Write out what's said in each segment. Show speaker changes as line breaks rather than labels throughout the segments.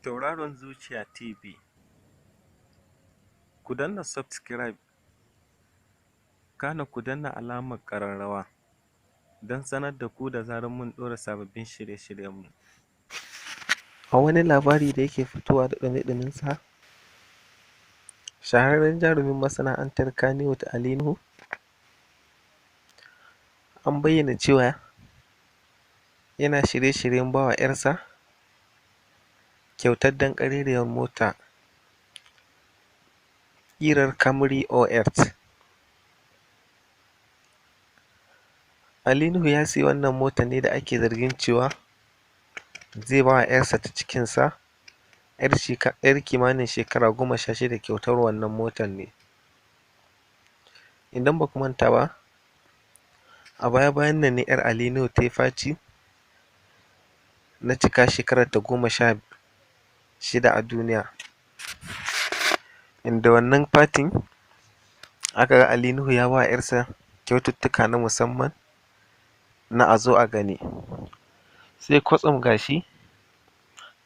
Tauraron Zuciya TV. Ku danna subscribe, kana ku danna alamar ƙararrawa don sanar da ku da zarar mun ɗora sababbin shirye-shiryenmu. A wani labari da yake fitowa da ɗumi-ɗuminsa, shahararren jarumin masana'antar Kannywood Ali Nuhu an bayyana cewa yana shirye-shiryen ba wa 'yarsa kyautar danƙarerriyar mota ƙirar Camry OS. Ali Nuhu ya sayi wannan motar ne da ake zargin cewa zai ba wa 'yarsa ta cikinsa 'yar kimanin shekara 16 kyautar wannan motar ne. Idan ba ku manta ba, a baya-bayan nan ne 'yar Ali Nuhu ta yi faci na cika shekararta 16 a duniya, inda wannan fatin aka ga Ali Nuhu ya ba wa 'yarsa kyaututtuka na musamman na a zo a gani. Sai kwatsam ga shi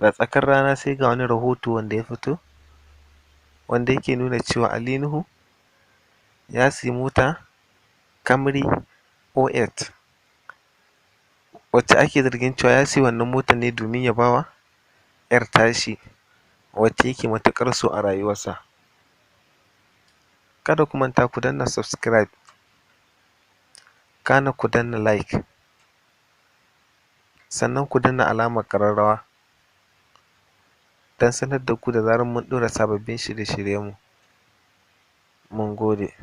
da tsakar rana sai ga wani rahoto wanda ya fito wanda yake nuna cewa Ali Nuhu ya sayi mota Camry OS, wacce ake zargin cewa ya sayi wannan motar ne domin ya ba wa 'yar tashi wacce yake matuƙar so a rayuwarsa. Kada ku manta ku danna subscribe, kana ku danna like, sannan ku danna alamar ƙararrawa don sanar da ku da zarar mun ɗora sababbin shirye-shiryenmu. Mun gode.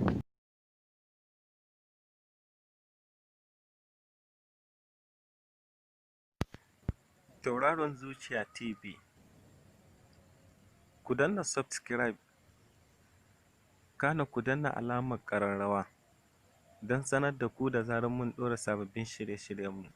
Tauraron Zuciya TV. Ku danna subscribe, kana ku danna alamar ƙararrawa don sanar da ku da zarar mun ɗora sababbin shirye-shiryenmu.